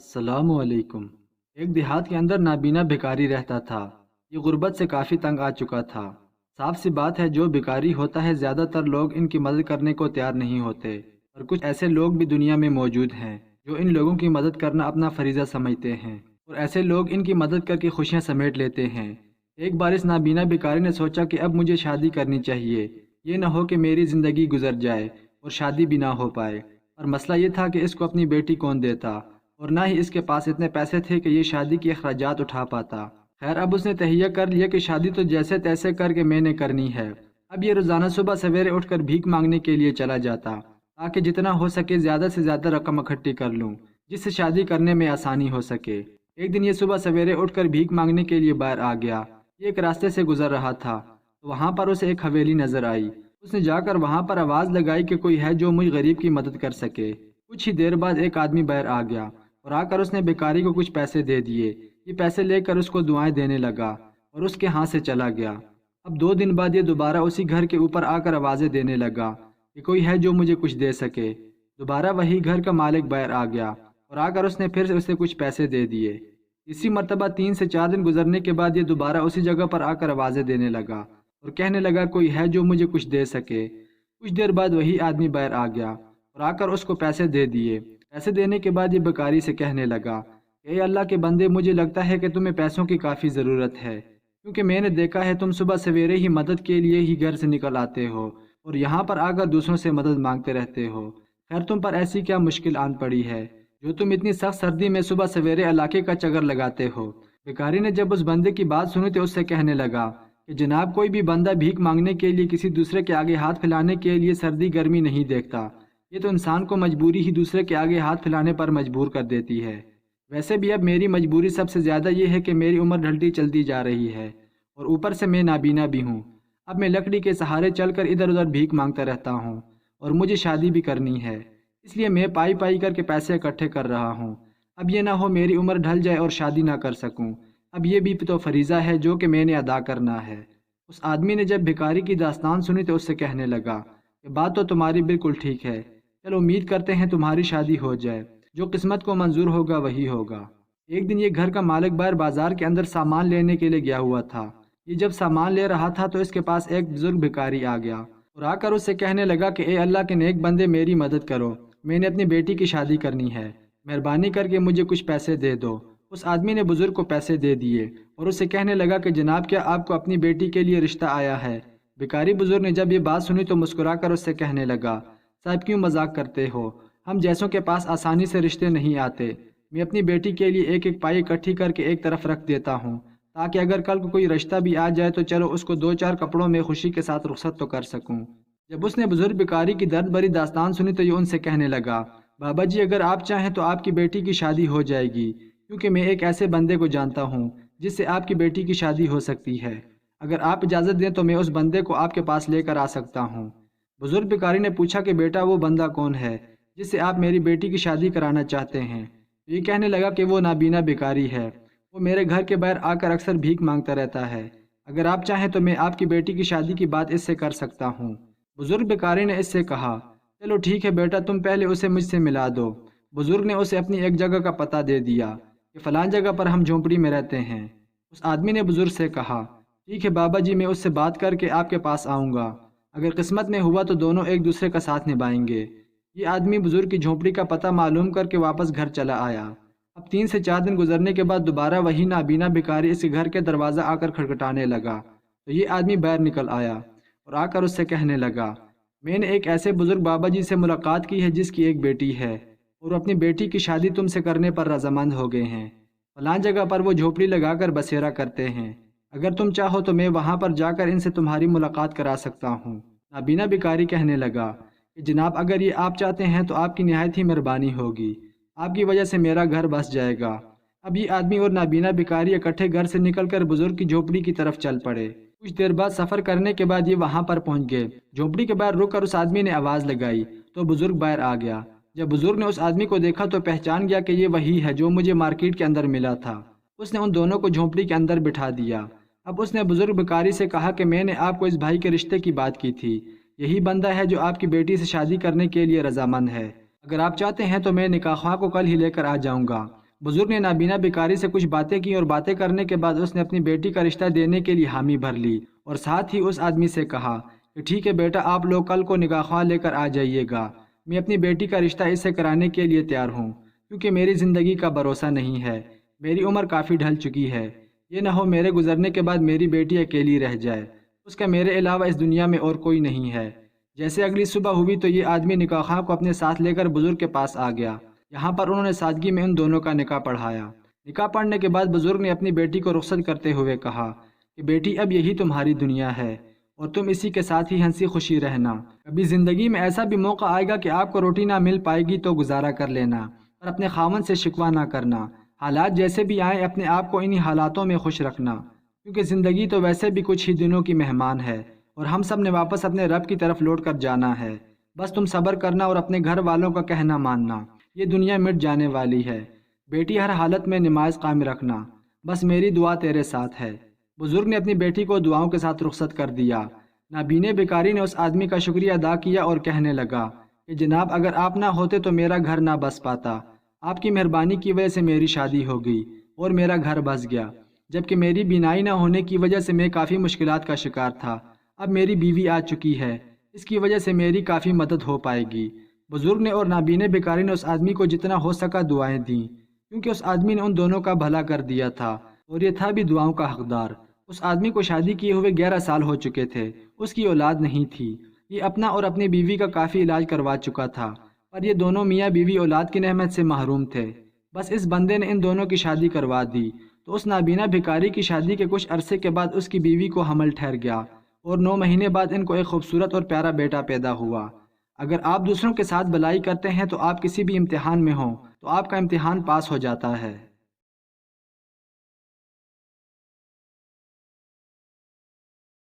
अस्सलाम वालेकुम। एक देहात के अंदर नाबीना भिखारी रहता था। ये गुर्बत से काफ़ी तंग आ चुका था। साफ सी बात है, जो भिखारी होता है ज़्यादातर लोग इनकी मदद करने को तैयार नहीं होते, और कुछ ऐसे लोग भी दुनिया में मौजूद हैं जो इन लोगों की मदद करना अपना फरीज़ा समझते हैं, और ऐसे लोग इनकी मदद करके खुशियाँ समेट लेते हैं। एक बार इस नाबीना भिखारी ने सोचा कि अब मुझे शादी करनी चाहिए, ये न हो कि मेरी ज़िंदगी गुजर जाए और शादी भी ना हो पाए। और मसला ये था कि इसको अपनी बेटी कौन देता, और ना ही इसके पास इतने पैसे थे कि ये शादी के अखराजात उठा पाता। खैर, अब उसने तहिया कर लिया कि शादी तो जैसे तैसे करके मैंने करनी है। अब ये रोज़ाना सुबह सवेरे उठकर भीख मांगने के लिए चला जाता, ताकि जितना हो सके ज़्यादा से ज़्यादा रकम इकट्ठी कर लूँ, जिससे शादी करने में आसानी हो सके। एक दिन ये सुबह सवेरे उठकर भीख मांगने के लिए बाहर आ गया। ये एक रास्ते से गुजर रहा था तो वहाँ पर उसे एक हवेली नज़र आई। उसने जाकर वहाँ पर आवाज़ लगाई कि कोई है जो मुझ गरीब की मदद कर सके। कुछ ही देर बाद एक आदमी बाहर आ गया और आकर उसने भिखारी को कुछ पैसे दे दिए। ये पैसे लेकर उसको दुआएं देने लगा और उसके हाथ से चला गया। अब 2 दिन बाद ये दोबारा उसी घर के ऊपर आकर आवाज़ें देने लगा कि कोई है जो मुझे कुछ दे सके। दोबारा वही घर का मालिक बाहर आ गया और आकर उसने फिर से उसे कुछ पैसे दे दिए। इसी मर्तबा 3 से 4 दिन गुजरने के बाद ये दोबारा उसी जगह पर आकर आवाज़ें देने लगा और कहने लगा कोई है जो मुझे कुछ दे सके। कुछ देर बाद वही आदमी बाहर आ गया और आकर उसको पैसे दे दिए। पैसे देने के बाद ये भिखारी से कहने लगा, ए अल्लाह के बंदे, मुझे लगता है कि तुम्हें पैसों की काफ़ी ज़रूरत है, क्योंकि मैंने देखा है तुम सुबह सवेरे ही मदद के लिए ही घर से निकल आते हो और यहाँ पर आकर दूसरों से मदद मांगते रहते हो। खैर, तुम पर ऐसी क्या मुश्किल आन पड़ी है जो तुम इतनी सख्त सर्दी में सुबह सवेरे इलाके का चक्कर लगाते हो। भिखारी ने जब उस बंदे की बात सुनी तो उससे कहने लगा कि जनाब, कोई भी बंदा भीख मांगने के लिए किसी दूसरे के आगे हाथ फैलाने के लिए सर्दी गर्मी नहीं देखता। ये तो इंसान को मजबूरी ही दूसरे के आगे हाथ फैलाने पर मजबूर कर देती है। वैसे भी अब मेरी मजबूरी सबसे ज़्यादा ये है कि मेरी उम्र ढलती चलती जा रही है और ऊपर से मैं नाबीना भी हूँ। अब मैं लकड़ी के सहारे चलकर इधर उधर भीख मांगता रहता हूँ और मुझे शादी भी करनी है, इसलिए मैं पाई पाई करके पैसे इकट्ठे कर रहा हूँ। अब ये ना हो मेरी उम्र ढल जाए और शादी ना कर सकूँ। अब ये भी तो फरीज़ा है जो कि मैंने अदा करना है। उस आदमी ने जब भिखारी की दास्तान सुनी तो उससे कहने लगा कि बात तो तुम्हारी बिल्कुल ठीक है, चलो उम्मीद करते हैं तुम्हारी शादी हो जाए, जो किस्मत को मंजूर होगा वही होगा। एक दिन ये घर का मालिक बाहर बाजार के अंदर सामान लेने के लिए गया हुआ था। ये जब सामान ले रहा था तो इसके पास एक बुजुर्ग भिखारी आ गया और आकर उससे कहने लगा कि ए अल्लाह के नेक बंदे, मेरी मदद करो, मैंने अपनी बेटी की शादी करनी है, मेहरबानी करके मुझे कुछ पैसे दे दो। उस आदमी ने बुजुर्ग को पैसे दे दिए और उससे कहने लगा कि जनाब, क्या आपको अपनी बेटी के लिए रिश्ता आया है? भिखारी बुजुर्ग ने जब ये बात सुनी तो मुस्कुराकर उससे कहने लगा, साहब क्यों मजाक करते हो, हम जैसों के पास आसानी से रिश्ते नहीं आते। मैं अपनी बेटी के लिए एक एक पाई इकट्ठी करके एक तरफ रख देता हूँ, ताकि अगर कल को कोई रिश्ता भी आ जाए तो चलो उसको 2-4 कपड़ों में खुशी के साथ रुखसत तो कर सकूँ। जब उसने बुजुर्ग भिखारी की दर्द भरी दास्तान सुनी तो ये उनसे कहने लगा, बाबा जी, अगर आप चाहें तो आपकी बेटी की शादी हो जाएगी, क्योंकि मैं एक ऐसे बंदे को जानता हूँ जिससे आपकी बेटी की शादी हो सकती है। अगर आप इजाज़त दें तो मैं उस बंदे को आपके पास लेकर आ सकता हूँ। बुजुर्ग भिखारी ने पूछा कि बेटा, वो बंदा कौन है जिससे आप मेरी बेटी की शादी कराना चाहते हैं? ये कहने लगा कि वो नाबीना भिखारी है, वो मेरे घर के बाहर आकर अक्सर भीख मांगता रहता है। अगर आप चाहें तो मैं आपकी बेटी की शादी की बात इससे कर सकता हूँ। बुजुर्ग भिखारी ने इससे कहा, चलो ठीक है बेटा, तुम पहले उसे मुझसे मिला दो। बुजुर्ग ने उसे अपनी एक जगह का पता दे दिया कि फलां जगह पर हम झोंपड़ी में रहते हैं। उस आदमी ने बुजुर्ग से कहा, ठीक है बाबा जी, मैं उससे बात करके आपके पास आऊँगा, अगर किस्मत में हुआ तो दोनों एक दूसरे का साथ निभाएंगे। ये आदमी बुजुर्ग की झोंपड़ी का पता मालूम करके वापस घर चला आया। अब 3 से 4 दिन गुजरने के बाद दोबारा वही नाबीना भिखारी इसके घर के दरवाज़ा आकर खटखटाने लगा तो ये आदमी बाहर निकल आया और आकर उससे कहने लगा, मैंने एक ऐसे बुजुर्ग बाबा जी से मुलाकात की है जिसकी एक बेटी है और अपनी बेटी की शादी तुमसे करने पर रजामंद हो गए हैं। फलां जगह पर वो झोपड़ी लगाकर बसेरा करते हैं, अगर तुम चाहो तो मैं वहाँ पर जाकर इनसे तुम्हारी मुलाकात करा सकता हूँ। नाबीना भिखारी कहने लगा कि जनाब, अगर ये आप चाहते हैं तो आपकी निहायत ही मेहरबानी होगी, आपकी वजह से मेरा घर बस जाएगा। अब ये आदमी और नाबीना भिखारी इकट्ठे घर से निकलकर बुजुर्ग की झोपड़ी की तरफ चल पड़े। कुछ देर बाद सफ़र करने के बाद ये वहाँ पर पहुँच गए। झोपड़ी के बाहर रुक कर उस आदमी ने आवाज़ लगाई तो बुजुर्ग बाहर आ गया। जब बुजुर्ग ने उस आदमी को देखा तो पहचान गया कि ये वही है जो मुझे मार्केट के अंदर मिला था। उसने उन दोनों को झोपड़ी के अंदर बिठा दिया। अब उसने बुजुर्ग भिखारी से कहा कि मैंने आपको इस भाई के रिश्ते की बात की थी, यही बंदा है जो आपकी बेटी से शादी करने के लिए रजामंद है। अगर आप चाहते हैं तो मैं निकाह ख्वाह को कल ही लेकर आ जाऊंगा। بزرگ نے نابینا بھکاری سے کچھ باتیں کی اور باتیں کرنے کے بعد اس نے اپنی بیٹی کا رشتہ دینے کے لیے حامی بھر لی اور ساتھ ہی اس آدمی سے کہا کہ ٹھیک ہے بیٹا، آپ لوگ کل کو نکاح خواہ لے کر آ جائیے گا، میں اپنی بیٹی کا رشتہ اس سے کرانے کے لیے تیار ہوں، کیونکہ میری زندگی کا بھروسہ نہیں ہے، میری عمر کافی ڈھل چکی ہے، یہ نہ ہو میرے گزرنے کے بعد میری بیٹی اکیلی رہ جائے، اس کا میرے علاوہ اس دنیا میں اور کوئی نہیں ہے۔ جیسے اگلی صبح ہوئی تو یہ آدمی نکاح خواہ کو اپنے ساتھ لے کر بزرگ کے پاس آ گیا۔ یہاں پر انہوں نے سادگی میں ان دونوں کا نکاح پڑھایا۔ نکاح پڑھنے کے بعد بزرگ نے اپنی بیٹی کو رخصت کرتے ہوئے کہا کہ بیٹی، اب یہی تمہاری دنیا ہے اور تم اسی کے ساتھ ہی ہنسی خوشی رہنا، کبھی زندگی میں ایسا بھی موقع آئے گا کہ آپ کو روٹی نہ مل پائے گی تو گزارا کر لینا، اور اپنے خاوند سے شکوہ نہ کرنا، حالات جیسے بھی آئیں اپنے آپ کو انہی حالاتوں میں خوش رکھنا، کیونکہ زندگی تو ویسے بھی کچھ ہی دنوں کی مہمان ہے اور ہم سب نے واپس اپنے رب کی طرف لوٹ کر جانا ہے، بس تم صبر کرنا اور اپنے گھر والوں کا کہنا ماننا، یہ دنیا مٹ جانے والی ہے، بیٹی ہر حالت میں نماز قائم رکھنا، بس میری دعا تیرے ساتھ ہے۔ بزرگ نے اپنی بیٹی کو دعاؤں کے ساتھ رخصت کر دیا۔ نابینے بھکاری نے اس آدمی کا شکریہ ادا کیا اور کہنے لگا کہ جناب، اگر آپ نہ ہوتے تو میرا گھر نہ بس پاتا، آپ کی مہربانی کی وجہ سے میری شادی ہو گئی اور میرا گھر بس گیا، جبکہ میری بینائی نہ ہونے کی وجہ سے میں کافی مشکلات کا شکار تھا، اب میری بیوی آ چکی ہے، اس کی وجہ سے میری کافی مدد ہو پائے گی۔ بزرگ نے اور نابینے بھکاری نے اس آدمی کو جتنا ہو سکا دعائیں دیں، کیونکہ اس آدمی نے ان دونوں کا بھلا کر دیا تھا اور یہ تھا بھی دعاؤں کا حقدار۔ اس آدمی کو شادی کیے ہوئے 11 سال ہو چکے تھے، اس کی اولاد نہیں تھی، یہ اپنا اور اپنی بیوی کا کافی علاج کروا چکا تھا، پر یہ دونوں میاں بیوی اولاد کی نعمت سے محروم تھے۔ بس اس بندے نے ان دونوں کی شادی کروا دی تو اس نابینا بھکاری کی شادی کے کچھ عرصے کے بعد اس کی بیوی کو حمل ٹھہر گیا اور 9 مہینے بعد ان کو ایک خوبصورت اور پیارا بیٹا پیدا ہوا۔ اگر آپ دوسروں کے ساتھ بھلائی کرتے ہیں تو آپ کسی بھی امتحان میں ہوں تو آپ کا امتحان پاس ہو جاتا ہے۔